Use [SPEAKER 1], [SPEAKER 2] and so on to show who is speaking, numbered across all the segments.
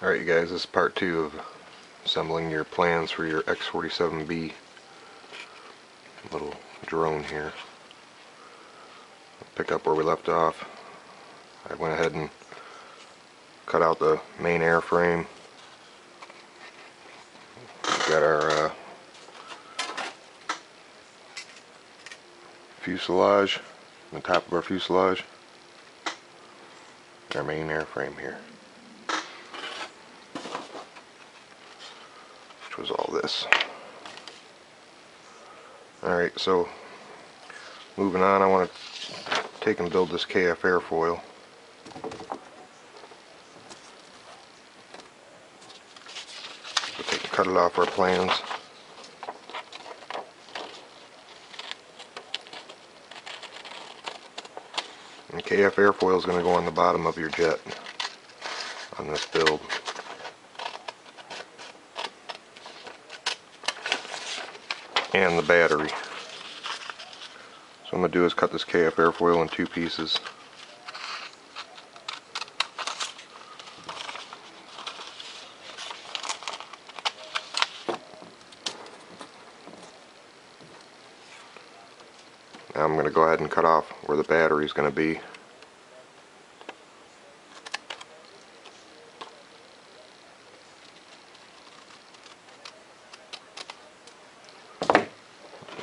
[SPEAKER 1] Alright you guys, this is part 2 of assembling your plans for your X47B little drone here. Pick up where we left off. I went ahead and cut out the main airframe. We've got our fuselage, the top of our fuselage, our main airframe here, which was all this. Alright, so moving on, I want to take and build this KF airfoil. So take and cut it off our plans. And KF airfoil is going to go on the bottom of your jet on this build. And the battery. So what I'm going to do is cut this KF airfoil in 2 pieces. Now I'm going to go ahead and cut off where the battery is going to be.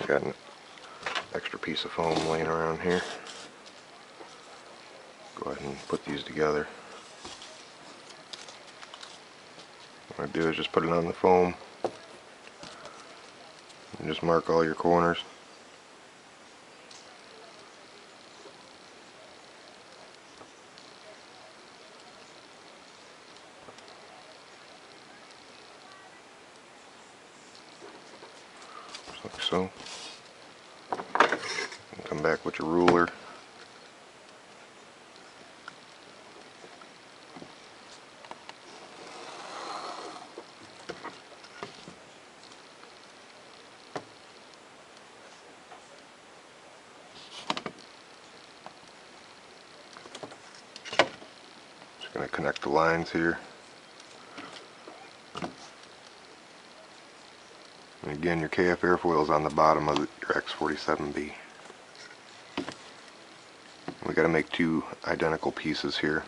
[SPEAKER 1] Got an extra piece of foam laying around here. Go ahead and put these together. What I do is just put it on the foam and just mark all your corners. Just like so. And come back with your ruler. Just going to connect the lines here. And again, your KF airfoil is on the bottom of your X47B. We got to make 2 identical pieces here.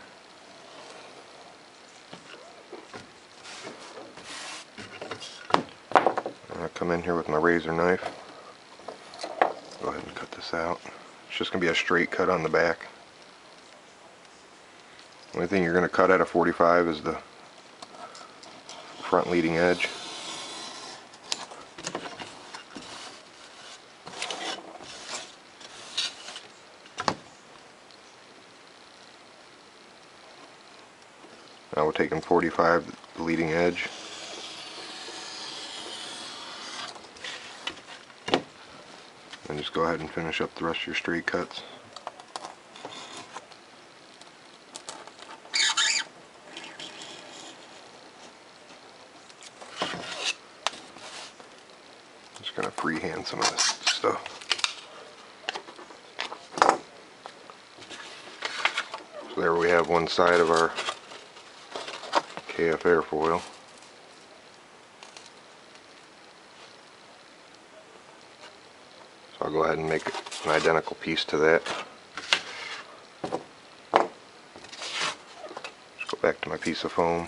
[SPEAKER 1] I come in here with my razor knife. Go ahead and cut this out. It's just going to be a straight cut on the back. The only thing you're going to cut at a 45 is the front leading edge. Now we're taking 45, the leading edge, and just go ahead and finish up the rest of your straight cuts. Just going to freehand some of this stuff. So there we have one side of our KF airfoil. So I'll go ahead and make an identical piece to that. Just go back to my piece of foam.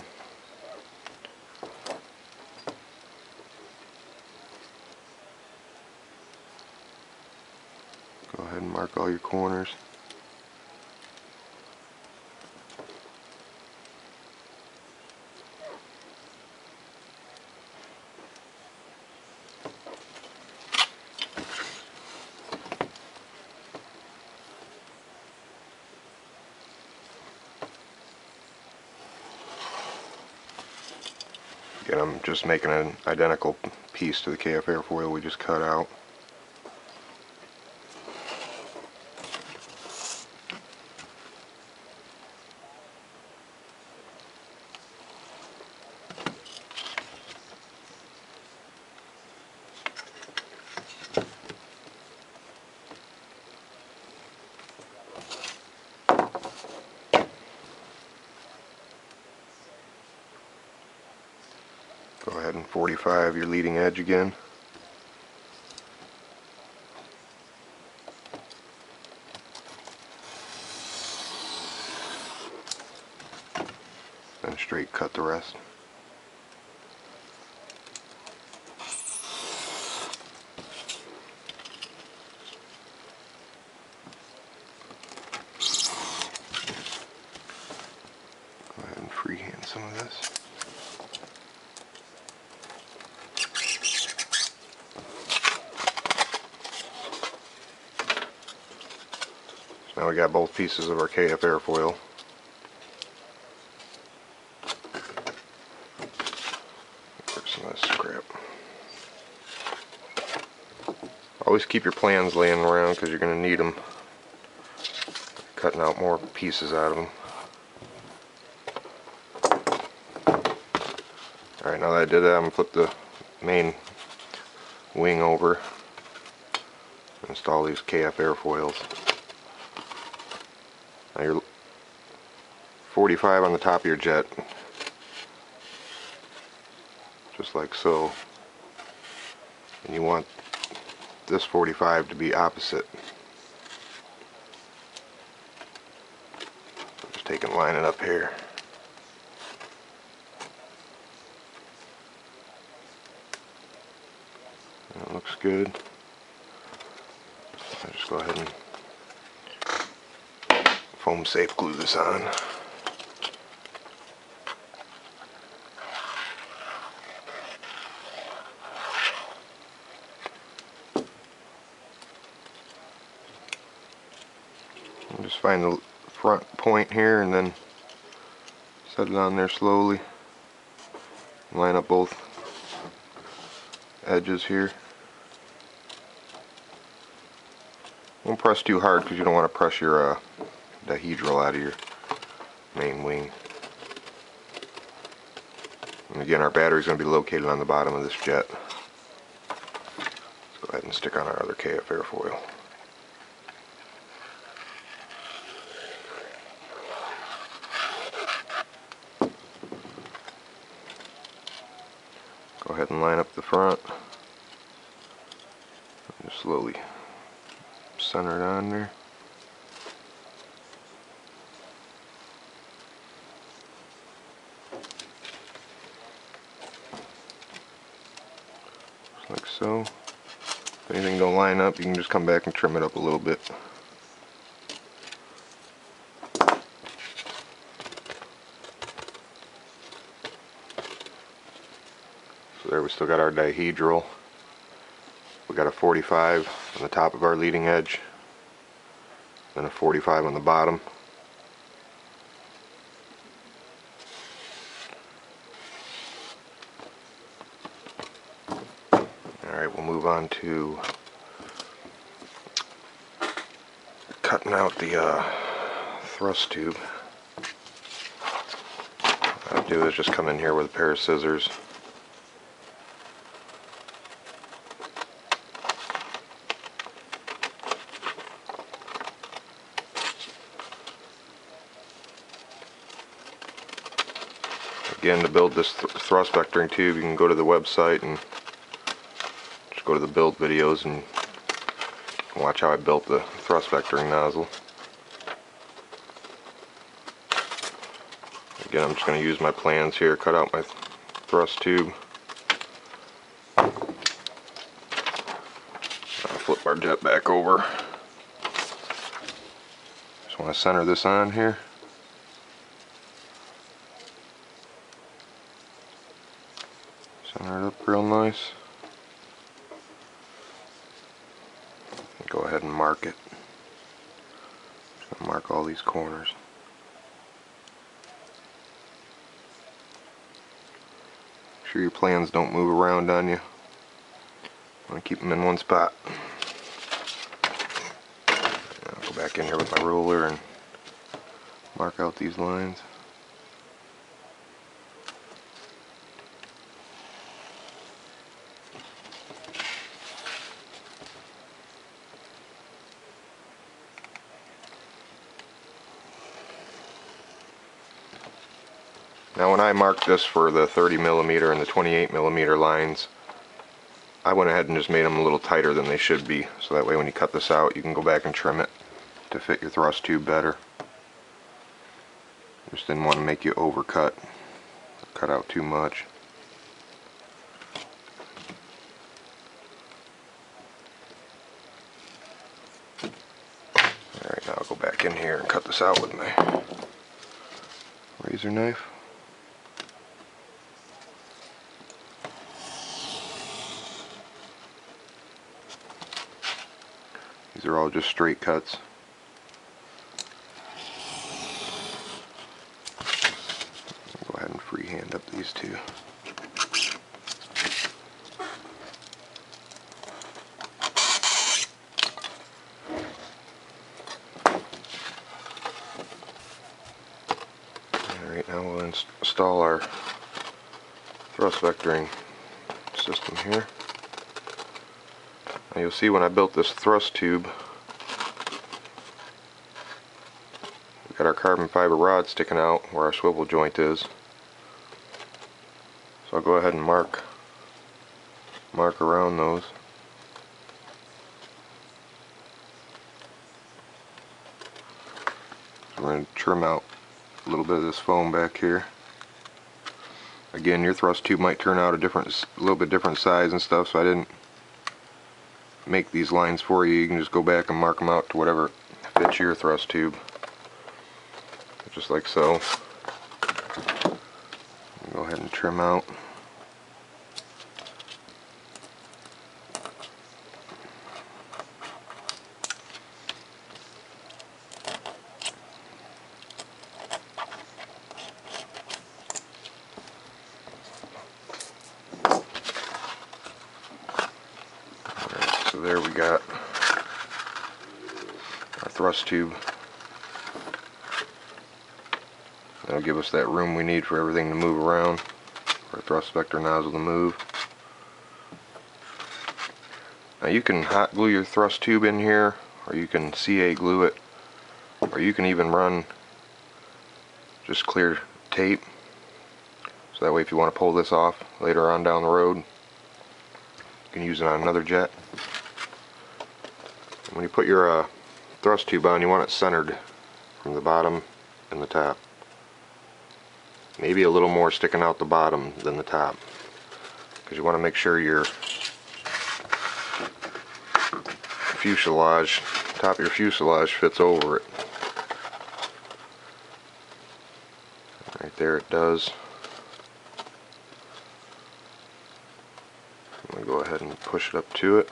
[SPEAKER 1] Go ahead and mark all your corners. Again, I'm just making an identical piece to the KF airfoil we just cut out. Go ahead and 45 your leading edge again. Then straight cut the rest. Go ahead and freehand some of this. Now we got both pieces of our KF airfoil. There's some of this scrap. Always keep your plans laying around because you're going to need them. Cutting out more pieces out of them. Alright, now that I did that, I'm going to flip the main wing over. Install these KF airfoils. Now you're 45 on the top of your jet, just like so, and you want this 45 to be opposite. Just take and line it up here. That looks good. I'll just go ahead and foam safe glue this on. And just find the front point here and then set it on there slowly. Line up both edges here. Don't press too hard because you don't want to press your dihedral out of your main wing. And again, our battery is going to be located on the bottom of this jet. Let's go ahead and stick on our other KF airfoil. Go ahead and line up the front. Just slowly center it on there. Like so. If anything don't line up, you can just come back and trim it up a little bit. So there we still got our dihedral. We got a 45 on the top of our leading edge, then a 45 on the bottom. Alright, we'll move on to cutting out the thrust tube. What I do is just come in here with a pair of scissors. Again, to build this thrust vectoring tube, you can go to the website and just go to the build videos and watch how I built the thrust vectoring nozzle. Again, I'm just going to use my plans here, cut out my thrust tube. I'll flip our jet back over. Just want to center this on here. Center it up real nice. Go ahead and mark it. Just gonna mark all these corners. Make sure your plans don't move around on you. Want to keep them in one spot. I'll go back in here with my ruler and mark out these lines. Now when I marked this for the 30mm and the 28mm lines, I went ahead and just made them a little tighter than they should be, so that way when you cut this out you can go back and trim it to fit your thrust tube better. Just didn't want to make you overcut, cut out too much. Alright, now I'll go back in here and cut this out with my razor knife. These are all just straight cuts. I'll go ahead and freehand up these two. Alright, now we'll install our thrust vectoring system here. Now you'll see when I built this thrust tube, we got our carbon fiber rod sticking out where our swivel joint is. So I'll go ahead and mark around those. So we're going to trim out a little bit of this foam back here. Again, your thrust tube might turn out a little bit different size and stuff, so I didn't make these lines for you. You can just go back and mark them out to whatever fits your thrust tube, just like so. Go ahead and trim out. So there we got our thrust tube. That'll give us that room we need for everything to move around, for our thrust vector nozzle to move. Now you can hot glue your thrust tube in here, or you can CA glue it, or you can even run just clear tape. So that way if you want to pull this off later on down the road, you can use it on another jet. When you put your thrust tube on, you want it centered from the bottom and the top. Maybe a little more sticking out the bottom than the top, because you want to make sure your fuselage, top of your fuselage fits over it. Right there it does. I'm going to go ahead and push it up to it.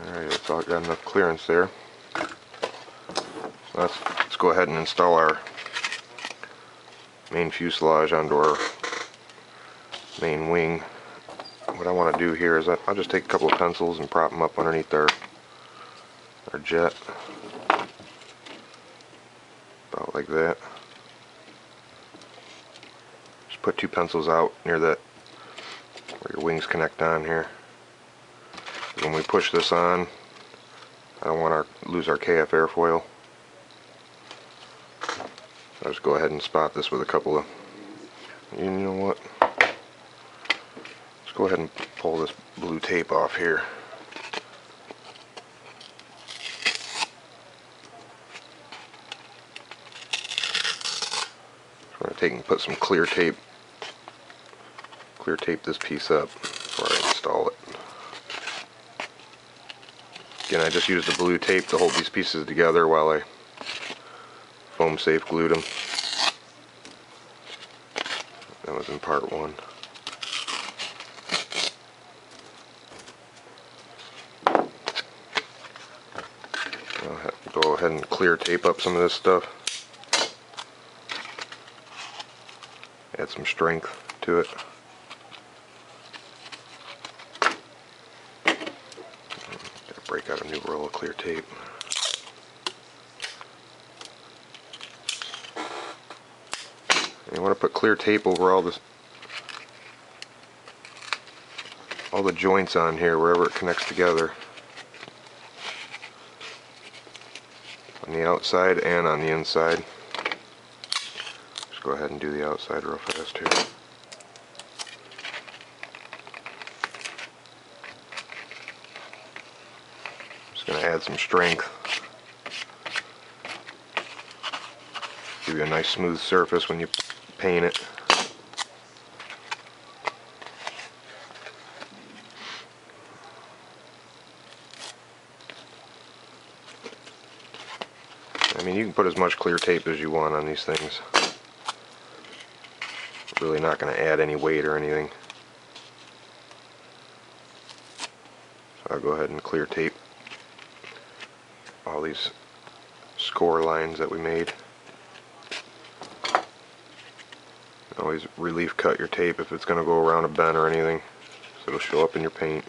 [SPEAKER 1] Alright, it's all got enough clearance there. So let's go ahead and install our main fuselage onto our main wing. What I want to do here is I'll just take a couple of pencils and prop them up underneath our jet. About like that. Just put two pencils out near that where your wings connect on here. When we push this on, I don't want to lose our KF airfoil. I'll just go ahead and spot this with a couple of, you know what, let's go ahead and pull this blue tape off here. I'm going to take and put some clear tape this piece up before I install it. Again, I just used the blue tape to hold these pieces together while I foam safe glued them. That was in part one. I'll have to go ahead and clear tape up some of this stuff. Add some strength to it. Break out a new roll of clear tape. And you want to put clear tape over all the joints on here, wherever it connects together. On the outside and on the inside. Just go ahead and do the outside real fast here. Just going to add some strength. Give you a nice smooth surface when you paint it. I mean, you can put as much clear tape as you want on these things. Really not going to add any weight or anything. So I'll go ahead and clear tape all these score lines that we made. Always relief cut your tape if it's going to go around a bend or anything, so it'll show up in your paint.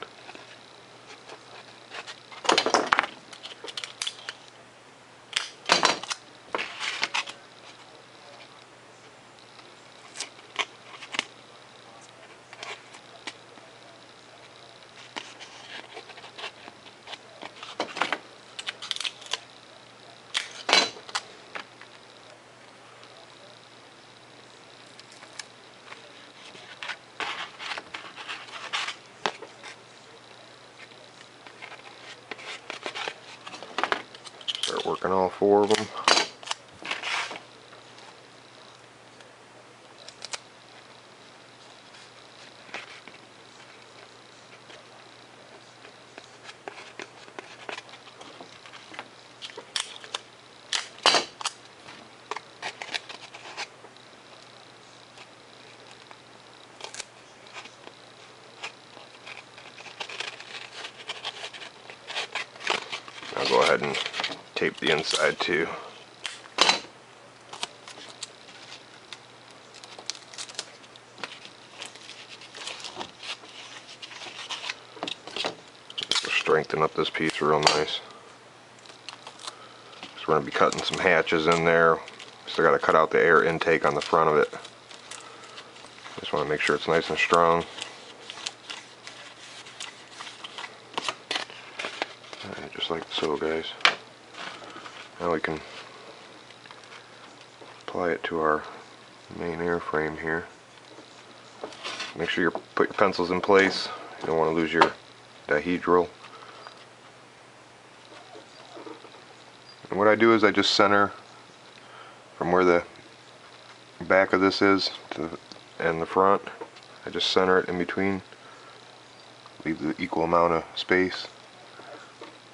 [SPEAKER 1] Start working all four of them. I'll go ahead and tape the inside too. Strengthen up this piece real nice. So we're going to be cutting some hatches in there. Still got to cut out the air intake on the front of it. Just want to make sure it's nice and strong. Alright, just like so, guys. Now we can apply it to our main airframe here. Make sure you put your pencils in place. You don't want to lose your dihedral. And what I do is I just center from where the back of this is and the front. I just center it in between. Leave the equal amount of space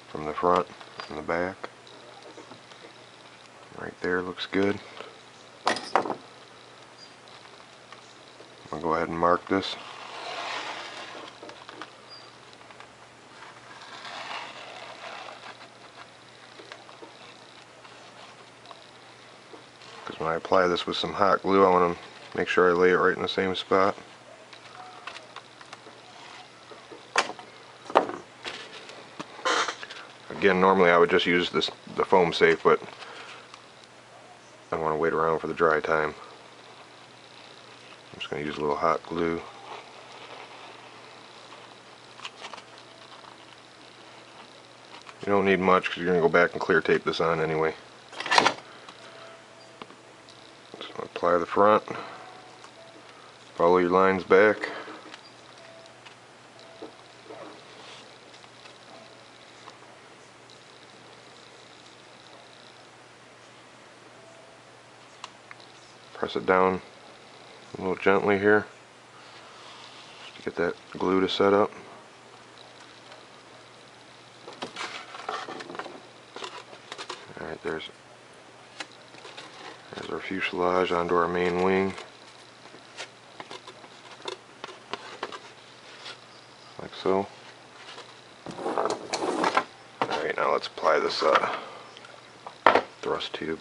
[SPEAKER 1] from the front and the back. Right there looks good. I'll go ahead and mark this. Because when I apply this with some hot glue, I want to make sure I lay it right in the same spot. Again, normally I would just use the foam safe, but I don't want to wait around for the dry time. I'm just going to use a little hot glue. You don't need much because you're going to go back and clear tape this on anyway. So apply the front, follow your lines back. Press it down a little gently here just to get that glue to set up. Alright, there's our fuselage onto our main wing. Like so. Alright, now let's apply this thrust tube.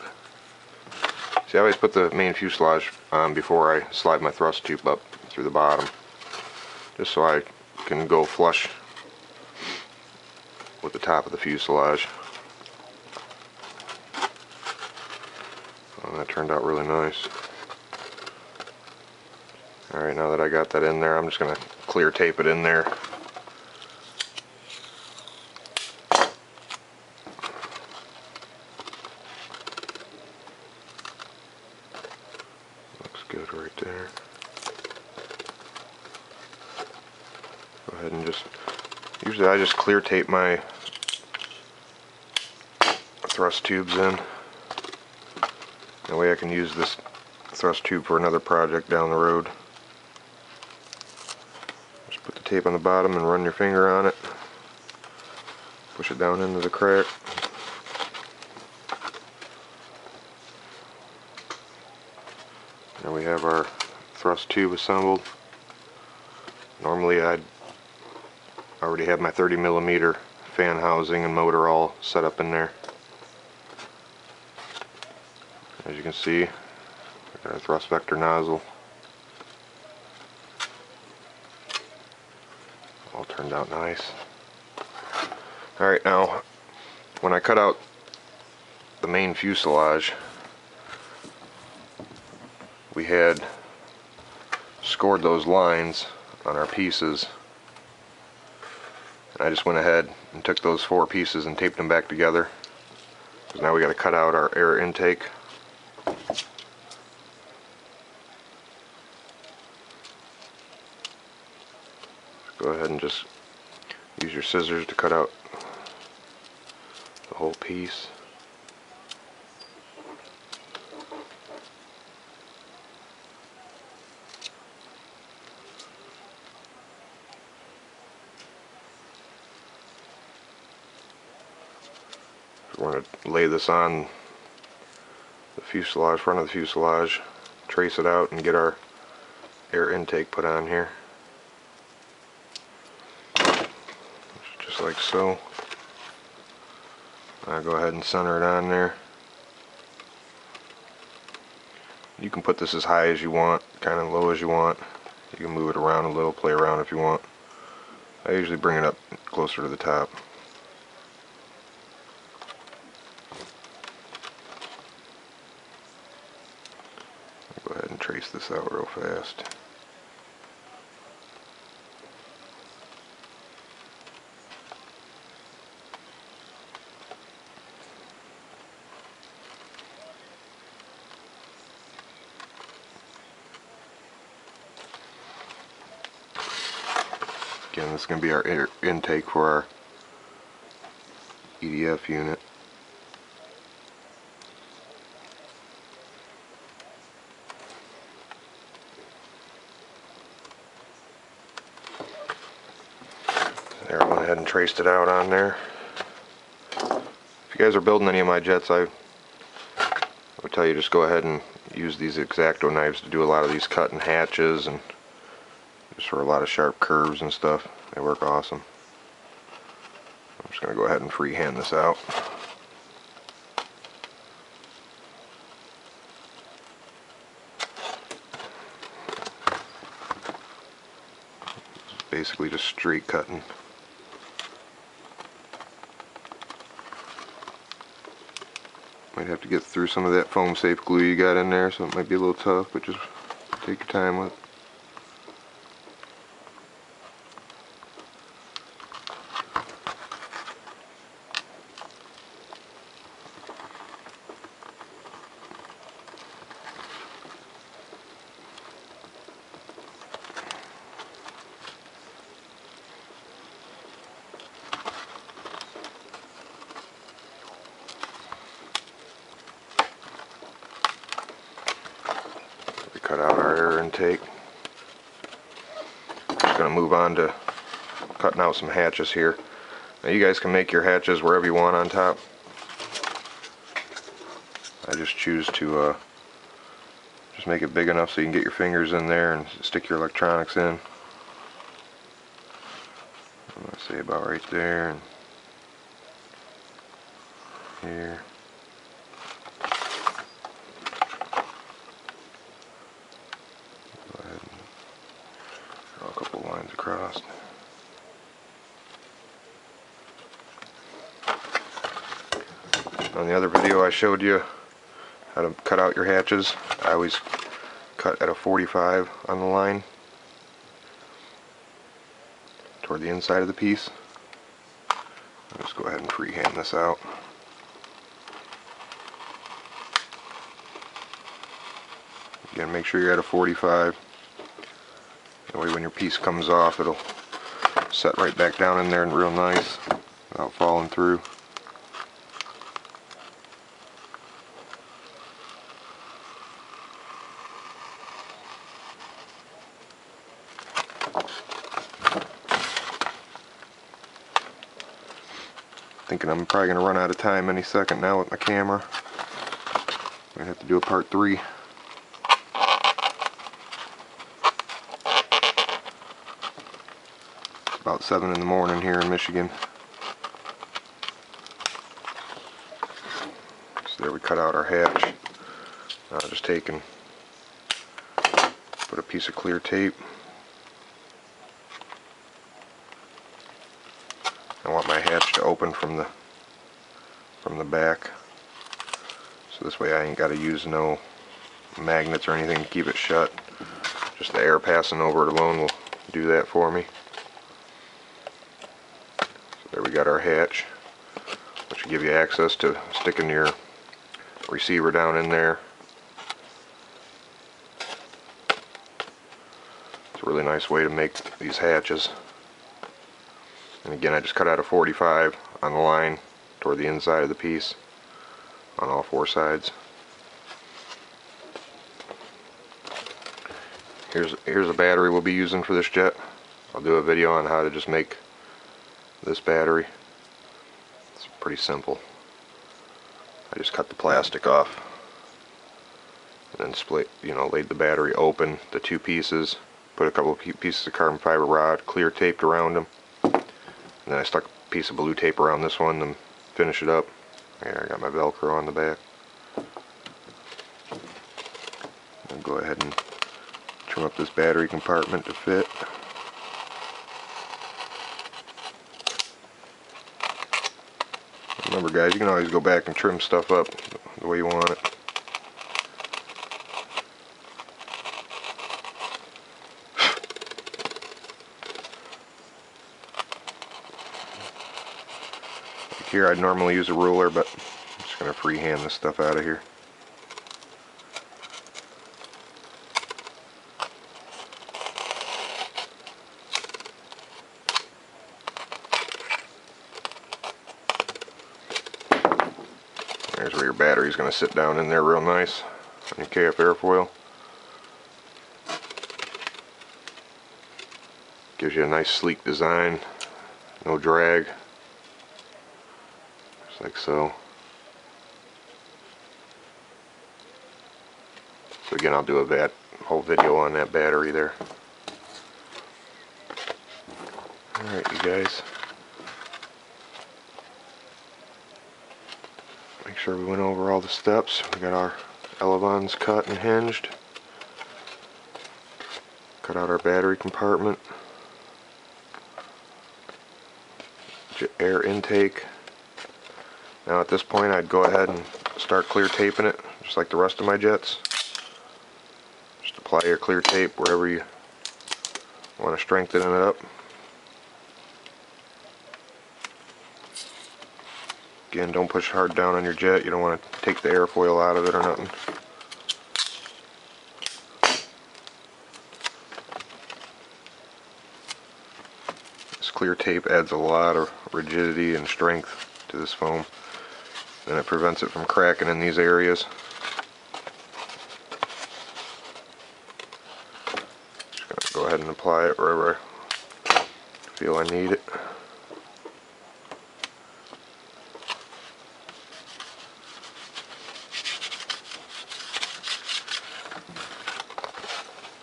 [SPEAKER 1] See, I always put the main fuselage on before I slide my thrust tube up through the bottom, just so I can go flush with the top of the fuselage. Oh, that turned out really nice. Alright, now that I got that in there, I'm just going to clear tape it in there. good right there. Go ahead and usually I just clear tape my thrust tubes in. That way I can use this thrust tube for another project down the road. Just put the tape on the bottom and run your finger on it. Push it down into the crack. Now we have our thrust tube assembled. Normally I'd already have my 30mm fan housing and motor all set up in there. As you can see, we've got our thrust vector nozzle. All turned out nice. Alright, now when I cut out the main fuselage, we had scored those lines on our pieces, and I just went ahead and took those 4 pieces and taped them back together, because now we got to cut out our air intake. Go ahead and just use your scissors to cut out the whole piece. We're going to lay this on the fuselage, front of the fuselage, trace it out, and get our air intake put on here. Just like so. I'll go ahead and center it on there. You can put this as high as you want, kind of low as you want. You can move it around a little, play around if you want. I usually bring it up closer to the top. I'll go ahead and trace this out real fast. Again, this is going to be our air intake for our EDF unit. There, I went ahead and traced it out on there. If you guys are building any of my jets, I would tell you just go ahead and use these X-Acto knives to do a lot of these cutting hatches and just for a lot of sharp curves and stuff. They work awesome. I'm just going to go ahead and freehand this out. It's basically just straight cutting. Might have to get through some of that foam safe glue you got in there, so it might be a little tough, but just take your time with it. Cut out our air intake. Just going to move on to cutting out some hatches here. Now you guys can make your hatches wherever you want on top. I just choose to just make it big enough so you can get your fingers in there and stick your electronics in. I'm going to say about right there and here. A couple lines across. On the other video I showed you how to cut out your hatches. I always cut at a 45 on the line toward the inside of the piece. I'll just go ahead and freehand this out. Again, make sure you're at a 45. That way when your piece comes off, it'll set right back down in there and real nice without falling through. Thinking I'm probably going to run out of time any second now with my camera. I'm going to have to do a part 3. It's about 7 in the morning here in Michigan. So there we cut out our hatch. Now I'll just take and put a piece of clear tape. I want my hatch to open from the back, so this way I ain't got to use no magnets or anything to keep it shut. Just the air passing over it alone will do that for me. So there we got our hatch, which will give you access to sticking your receiver down in there. It's a really nice way to make these hatches. And again, I just cut out a 45 on the line toward the inside of the piece on all 4 sides. Here's a battery we'll be using for this jet. I'll do a video on how to just make this battery. It's pretty simple. I just cut the plastic off and then split, laid the battery open, the 2 pieces, put a couple of pieces of carbon fiber rod, clear taped around them. And then I stuck a piece of blue tape around this one and finish it up. There, I got my Velcro on the back. I'll go ahead and trim up this battery compartment to fit. Remember guys, you can always go back and trim stuff up the way you want it. Here I'd normally use a ruler, but I'm just going to freehand this stuff out of here. There's where your battery's going to sit down in there real nice on your KF airfoil. Gives you a nice sleek design, no drag. Like so. So again, I'll do a whole video on that battery there. Alright you guys. Make sure we went over all the steps. We got our elevons cut and hinged. Cut out our battery compartment. Air intake. Now at this point I'd go ahead and start clear taping it, just like the rest of my jets. Just apply your clear tape wherever you want to strengthen it up. Again, don't push hard down on your jet, you don't want to take the airfoil out of it or nothing. This clear tape adds a lot of rigidity and strength to this foam. And it prevents it from cracking in these areas. Just going to go ahead and apply it wherever I feel I need it.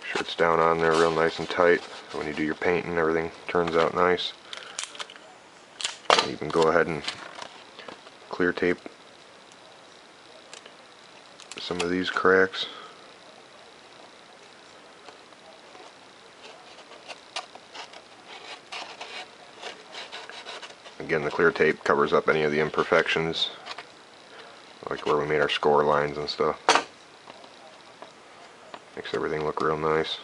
[SPEAKER 1] Make sure it's down on there real nice and tight. So when you do your painting, everything turns out nice. And you can go ahead and clear tape some of these cracks. Again, the clear tape covers up any of the imperfections, like where we made our score lines and stuff. Makes everything look real nice.